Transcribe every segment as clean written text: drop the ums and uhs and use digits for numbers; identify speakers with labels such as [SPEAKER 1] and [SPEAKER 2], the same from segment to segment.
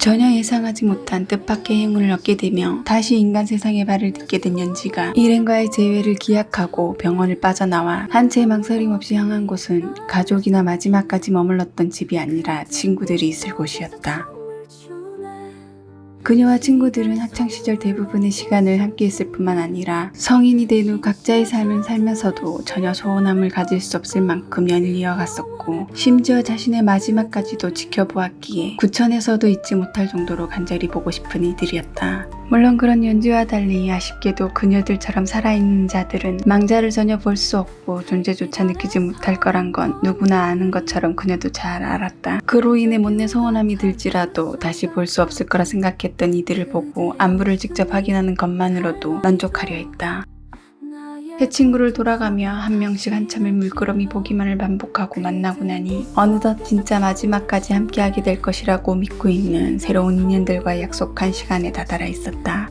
[SPEAKER 1] 전혀 예상하지 못한 뜻밖의 행운을 얻게 되며 다시 인간 세상에 발을 딛게 된 연지가 일행과의 재회를 기약하고 병원을 빠져나와 한 채 망설임 없이 향한 곳은 가족이나 마지막까지 머물렀던 집이 아니라 친구들이 있을 곳이었다. 그녀와 친구들은 학창시절 대부분의 시간을 함께 했을 뿐만 아니라 성인이 된 후 각자의 삶을 살면서도 전혀 소원함을 가질 수 없을 만큼 연을 이어갔었고 심지어 자신의 마지막까지도 지켜보았기에 구천에서도 잊지 못할 정도로 간절히 보고 싶은 이들이었다. 물론 그런 연지와 달리 아쉽게도 그녀들처럼 살아있는 자들은 망자를 전혀 볼 수 없고 존재조차 느끼지 못할 거란 건 누구나 아는 것처럼 그녀도 잘 알았다. 그로 인해 못내 서운함이 들지라도 다시 볼 수 없을 거라 생각했던 이들을 보고 안부를 직접 확인하는 것만으로도 만족하려 했다. 새 친구를 돌아가며 한 명씩 한참을 물끄러미 보기만을 반복하고 만나고 나니 어느덧 진짜 마지막까지 함께하게 될 것이라고 믿고 있는 새로운 인연들과 약속한 시간에 다다라 있었다.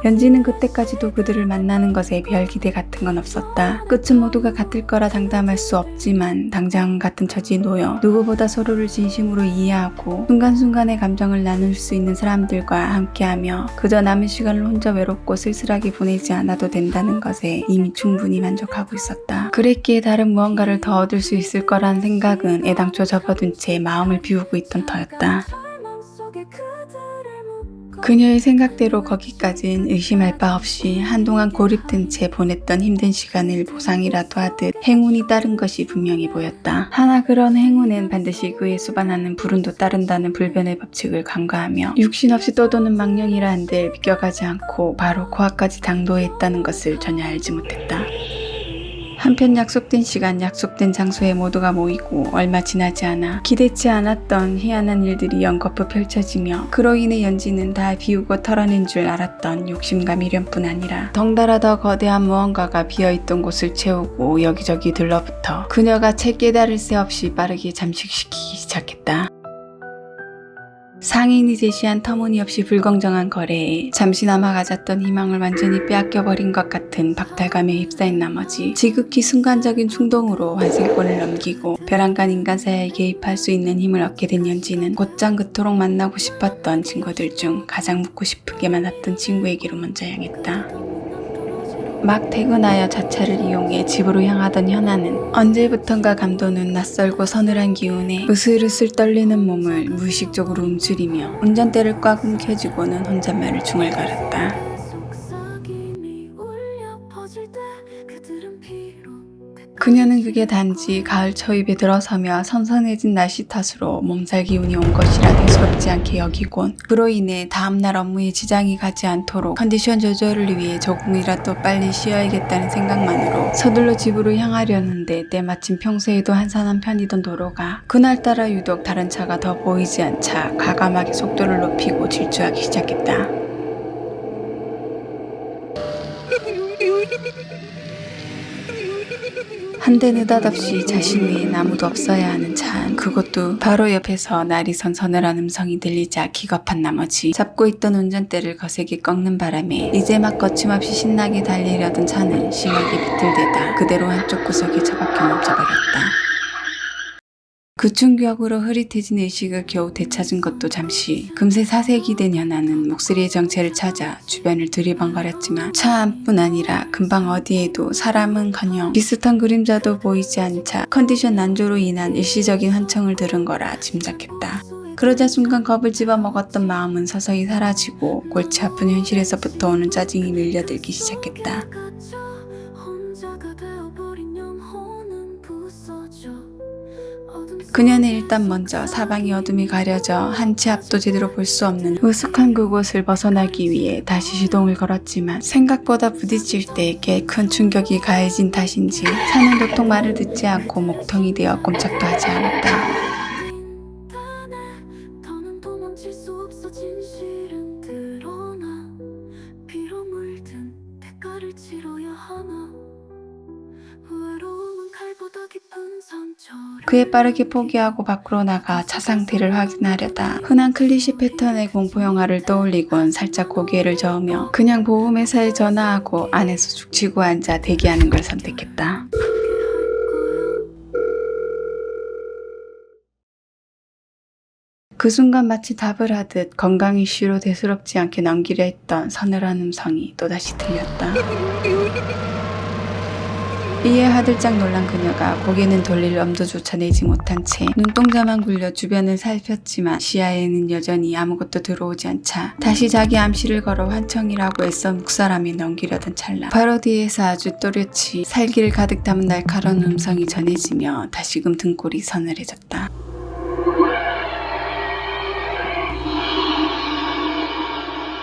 [SPEAKER 1] 연지는 그때까지도 그들을 만나는 것에 별 기대 같은 건 없었다. 끝은 모두가 같을 거라 장담할 수 없지만 당장 같은 처지에 놓여 누구보다 서로를 진심으로 이해하고 순간순간의 감정을 나눌 수 있는 사람들과 함께하며 그저 남은 시간을 혼자 외롭고 쓸쓸하게 보내지 않아도 된다는 것에 이미 충분히 만족하고 있었다. 그랬기에 다른 무언가를 더 얻을 수 있을 거라는 생각은 애당초 접어둔 채 마음을 비우고 있던 터였다. 그녀의 생각대로 거기까진 의심할 바 없이 한동안 고립된 채 보냈던 힘든 시간을 보상이라도 하듯 행운이 따른 것이 분명히 보였다. 하나 그런 행운엔 반드시 그에 수반하는 불운도 따른다는 불변의 법칙을 간과하며 육신 없이 떠도는 망령이라 한들 비껴가지 않고 바로 코앞까지 당도했다는 것을 전혀 알지 못했다. 한편 약속된 시간, 약속된 장소에 모두가 모이고 얼마 지나지 않아 기대치 않았던 희한한 일들이 연거푸 펼쳐지며 그로 인해 연지는 다 비우고 털어낸 줄 알았던 욕심과 미련뿐 아니라 덩달아 더 거대한 무언가가 비어있던 곳을 채우고 여기저기 들러붙어 그녀가 채 깨달을 새 없이 빠르게 잠식시키기 시작했다. 상인이 제시한 터무니없이 불공정한 거래에 잠시나마 가졌던 희망을 완전히 빼앗겨버린 것 같은 박탈감에 휩싸인 나머지 지극히 순간적인 충동으로 환생권을 넘기고 벼랑간 인간사에 개입할 수 있는 힘을 얻게 된 연지는 곧장 그토록 만나고 싶었던 친구들 중 가장 묻고 싶게 만났던 친구에게로 먼저 향했다. 막 퇴근하여 자차를 이용해 집으로 향하던 현아는 언제부턴가 감도는 낯설고 서늘한 기운에 으슬으슬 떨리는 몸을 무의식적으로 움츠리며 운전대를 꽉 움켜쥐고는 혼잣말을 중얼거렸다. 그녀는 그게 단지 가을 초입에 들어서며 선선해진 날씨 탓으로 몸살 기운이 온 것이라 대수롭지 않게 여기곤 그로 인해 다음날 업무에 지장이 가지 않도록 컨디션 조절을 위해 조금이라도 빨리 쉬어야겠다는 생각만으로 서둘러 집으로 향하려는데 때마침 평소에도 한산한 편이던 도로가 그날따라 유독 다른 차가 더 보이지 않자 과감하게 속도를 높이고 질주하기 시작했다. 한데 느닷없이 자신 외엔 아무도 없어야 하는 차 안 그것도 바로 옆에서 날이 선서늘한 음성이 들리자 기겁한 나머지 잡고 있던 운전대를 거세게 꺾는 바람에 이제 막 거침없이 신나게 달리려던 차는 심하게 비틀대다 그대로 한쪽 구석에 처박혀 멈춰버렸다. 그 충격으로 흐릿해진 의식을 겨우 되찾은 것도 잠시 금세 사색이 된 현아는 목소리의 정체를 찾아 주변을 두리번거렸지만 차 안뿐 아니라 금방 어디에도 사람은커녕 비슷한 그림자도 보이지 않자 컨디션 난조로 인한 일시적인 환청을 들은 거라 짐작했다. 그러자 순간 겁을 집어먹었던 마음은 서서히 사라지고 골치 아픈 현실에서부터 오는 짜증이 밀려들기 시작했다. 그녀는 일단 먼저 사방이 어둠이 가려져 한 치 앞도 제대로 볼 수 없는 으슥한 그곳을 벗어나기 위해 다시 시동을 걸었지만 생각보다 부딪힐 때 꽤 큰 충격이 가해진 탓인지 차는 도통 말을 듣지 않고 목통이 되어 꼼짝도 하지 않았다. 그에 빠르게 포기하고 밖으로 나가 차 상태를 확인하려다 흔한 클리셰 패턴의 공포 영화를 떠올리곤 살짝 고개를 저으며 그냥 보험회사에 전화하고 안에서 죽치고 앉아 대기하는 걸 선택했다. 그 순간 마치 답을 하듯 건강 이슈로 대수롭지 않게 넘기려 했던 서늘한 음성이 또다시 들렸다. 이에 화들짝 놀란 그녀가 고개는 돌릴 엄두조차 내지 못한 채 눈동자만 굴려 주변을 살폈지만 시야에는 여전히 아무것도 들어오지 않자 다시 자기 암시를 걸어 환청이라고 애써 묵살하며 넘기려던 찰나 바로 뒤에서 아주 또렷이 살기를 가득 담은 날카로운 음성이 전해지며 다시금 등골이 서늘해졌다.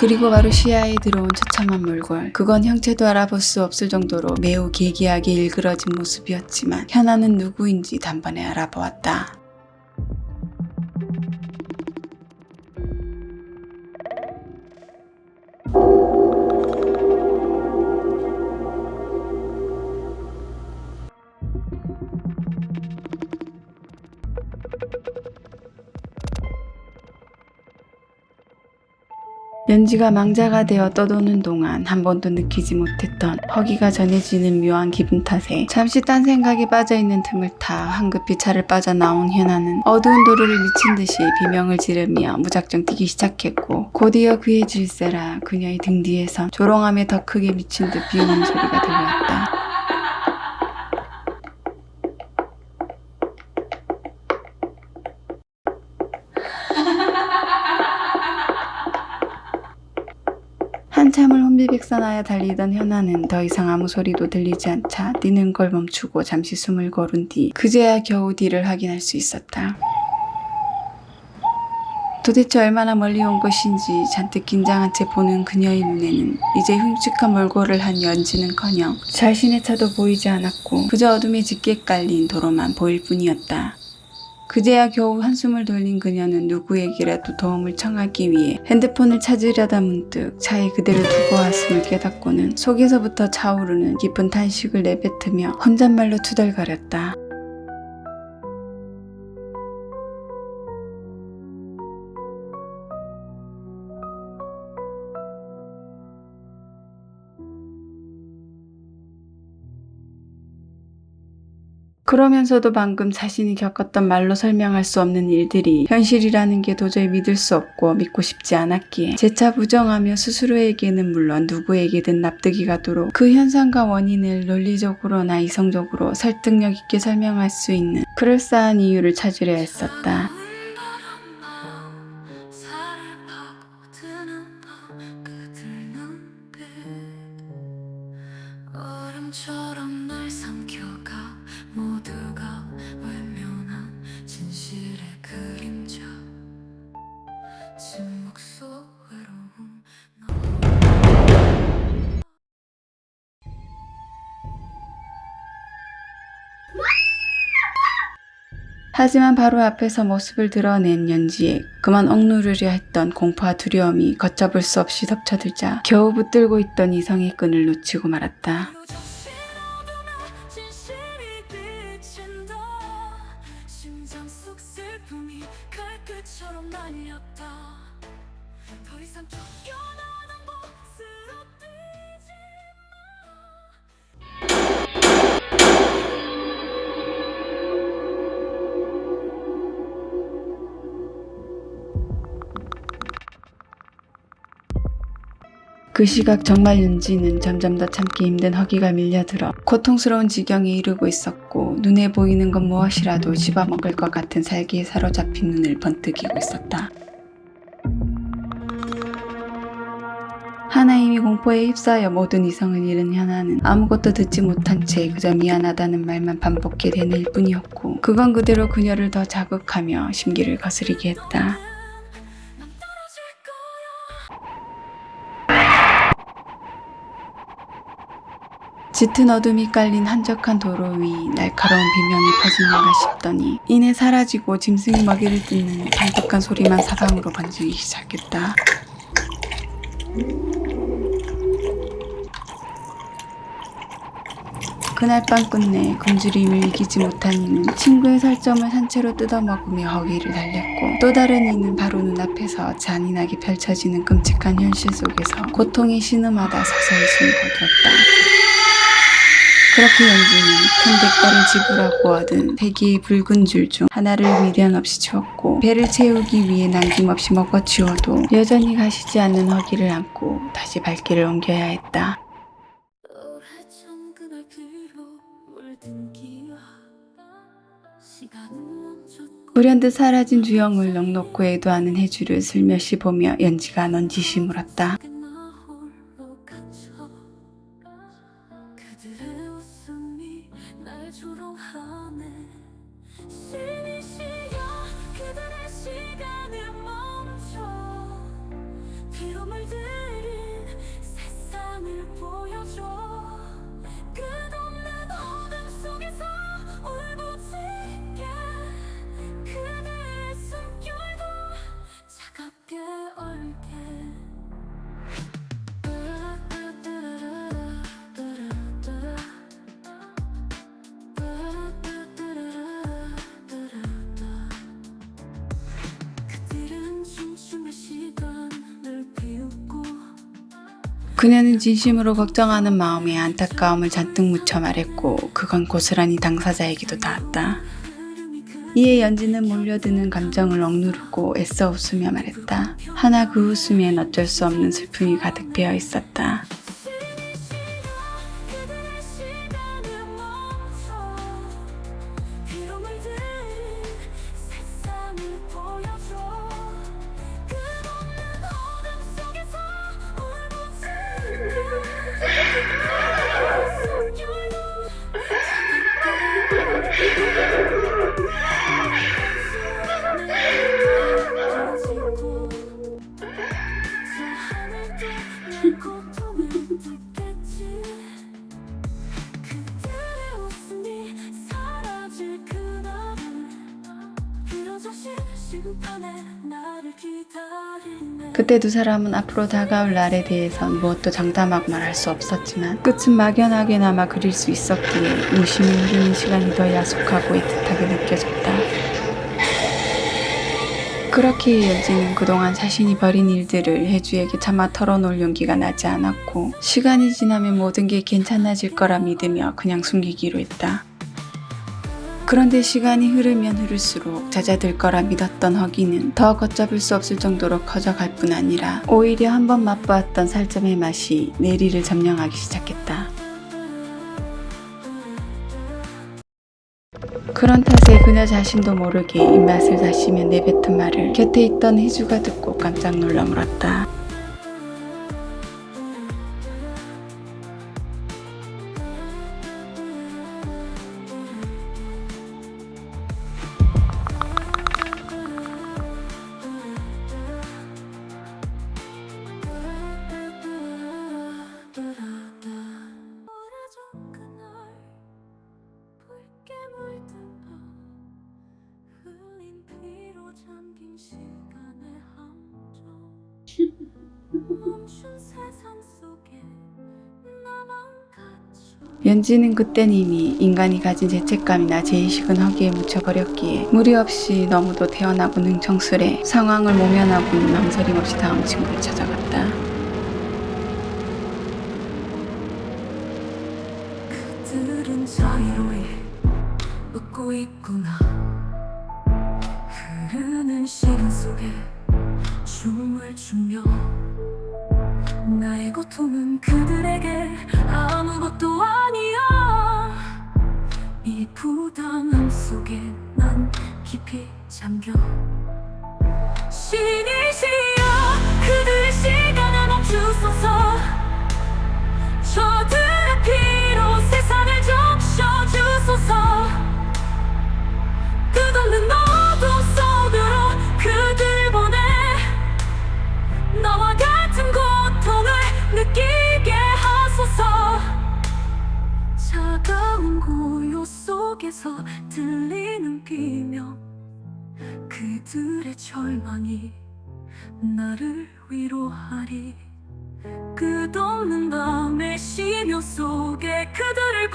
[SPEAKER 1] 그리고 바로 시야에 들어온 처참한 몰골. 그건 형체도 알아볼 수 없을 정도로 매우 기괴하게 일그러진 모습이었지만 현아는 누구인지 단번에 알아보았다. 연지가 망자가 되어 떠도는 동안 한 번도 느끼지 못했던 허기가 전해지는 묘한 기분 탓에 잠시 딴 생각에 빠져있는 틈을 타 황급히 차를 빠져나온 현아는 어두운 도로를 미친 듯이 비명을 지르며 무작정 뛰기 시작했고 곧이어 그의 질세라 그녀의 등 뒤에선 조롱함에 더 크게 미친 듯 비우는 소리가 들려왔다. 한참을 혼비백산하여 달리던 현아는 더 이상 아무 소리도 들리지 않자 뛰는 걸 멈추고 잠시 숨을 고른 뒤 그제야 겨우 뒤를 확인할 수 있었다. 도대체 얼마나 멀리 온 것인지 잔뜩 긴장한 채 보는 그녀의 눈에는 이제 흉측한 몰골을 한 연지는커녕 자신의 차도 보이지 않았고 그저 어둠에 짙게 깔린 도로만 보일 뿐이었다. 그제야 겨우 한숨을 돌린 그녀는 누구에게라도 도움을 청하기 위해 핸드폰을 찾으려다 문득 차에 그대로 두고 왔음을 깨닫고는 속에서부터 차오르는 깊은 탄식을 내뱉으며 혼잣말로 투덜거렸다. 그러면서도 방금 자신이 겪었던 말로 설명할 수 없는 일들이 현실이라는 게 도저히 믿을 수 없고 믿고 싶지 않았기에 재차 부정하며 스스로에게는 물론 누구에게든 납득이 가도록 그 현상과 원인을 논리적으로나 이성적으로 설득력 있게 설명할 수 있는 그럴싸한 이유를 찾으려 했었다.
[SPEAKER 2] 얼음처럼 날 삼켜가 모두가 외면한 진실의 그림자 침묵 속 외로움
[SPEAKER 1] 하지만 바로 앞에서 모습을 드러낸 연지에 그만 억누르려 했던 공포와 두려움이 걷잡을 수 없이 덮쳐들자 겨우 붙들고 있던 이성의 끈을 놓치고 말았다.
[SPEAKER 2] 심장 속 슬픔이 칼끝처럼 날렸다. 더 이상 쫓겨나는 곳으로 뛰지
[SPEAKER 1] 그 시각 정말 연지는 점점 더 참기 힘든 허기가 밀려들어 고통스러운 지경에 이르고 있었고 눈에 보이는 건 무엇이라도 집어먹을 것 같은 살기에 사로잡힌 눈을 번뜩이고 있었다. 하나이미 공포에 휩싸여 모든 이성을 잃은 현아는 아무것도 듣지 못한 채 그저 미안하다는 말만 반복해 대낼 뿐이었고 그건 그대로 그녀를 더 자극하며 심기를 거스리게 했다. 짙은 어둠이 깔린 한적한 도로 위 날카로운 비명이 퍼지는가 싶더니 이내 사라지고 짐승이 먹이를 뜯는 방독한 소리만 사방으로 번지기 시작했다. 그날 밤 끝내 굶주림을 이기지 못한 이는 친구의 살점을 산채로 뜯어먹으며 허기를 달랬고 또 다른 이는 바로 눈앞에서 잔인하게 펼쳐지는 끔찍한 현실 속에서 고통이 신음하다 서서히 숨을 거두었다. 그렇게 연지는 큰 대가를 지불하고 얻은 3개의 붉은 줄 중 하나를 미련 없이 주었고, 배를 채우기 위해 남김없이 먹어치워도 여전히 가시지 않는 허기를 안고 다시 발길을 옮겨야 했다.
[SPEAKER 2] 오래전 그날 뒤로 물든 기억 시간은 멈췄고
[SPEAKER 1] 불현듯 사라진 주영을 넉넉고 애도하는 해주를 슬며시 보며 연지가 넌지시 물었다.
[SPEAKER 2] 나 홀로 갇혀 그들의 웃음이 날 조롱하네 신이 시여 그들의 시간을 멈춰 피로 물들인 세상을 보여줘 끝없는 어둠 속에서 울부짖게 그대의 숨결도 차갑게 얼게 그들은 춤추며 시간을 비웃고
[SPEAKER 1] 그녀는 진심으로 걱정하는 마음에 안타까움을 잔뜩 묻혀 말했고, 그건 고스란히 당사자에게도 닿았다. 이에 연지는 몰려드는 감정을 억누르고 애써 웃으며 말했다. 하나 그 웃음엔 어쩔 수 없는 슬픔이 가득 배어 있었다.
[SPEAKER 2] 그들의 시간을 멈춰 피로 물들인 세상을 보여줘 끝없는 어둠 속에서 울부짖는 숨결도 저 하늘도 내 고통을 듣겠지 그들의 웃음이 사라질 그날을 빌어주신 심판에 나를 기다리네
[SPEAKER 1] 그때 두 사람은 앞으로 다가올 날에 대해선 무엇도 장담하고 말할 수 없었지만 끝은 막연하게나마 그릴 수 있었기에 무심히 흐르는 시간이 더 야속하고 애틋하게 느껴졌다. 그렇게 연지는 그동안 자신이 벌인 일들을 해주에게 차마 털어놓을 용기가 나지 않았고, 시간이 지나면 모든 게 괜찮아질 거라 믿으며 그냥 숨기기로 했다. 그런데 시간이 흐르면 흐를수록 잦아들 거라 믿었던 허기는 더 걷잡을 수 없을 정도로 커져갈 뿐 아니라 오히려 한번 맛보았던 살점의 맛이 내리를 점령하기 시작했다. 그런 탓에 그녀 자신도 모르게 입맛을 다시며 내뱉은 말을 곁에 있던 희주가 듣고 깜짝 놀라 물었다.
[SPEAKER 2] 오래전 그날 붉게 물든 밤 흘린 피로 잠긴 시간의 함정 멈춘 세상 속에 나만 갇혀
[SPEAKER 1] 연지는 그땐 이미 인간이 가진 죄책감이나 죄의식은 허기에 묻혀버렸기에 무리 없이 너무도 태어나고 능청스레 상황을 모면하고는 망설임 없이 다음 친구를 찾아갔다.
[SPEAKER 2] 그들은 자유로이 웃고 있구나 흐르는 시간 속에 춤을 추며 나의 고통은 그들에게 아무것도 아니야 이 부당함 속에 난 깊이 잠겨 신이시여 그들의 시간을 멈추소서 저들의 피로 세상을 적셔주소서 끝없는 어둠 속으로 그들 보내 나와 같은 고통을 느끼게 하소서 차가운 고요 속에서 들리는 비명 그들의 절망이 나를 위로하리 끝없는 밤의 심요 속에 그들을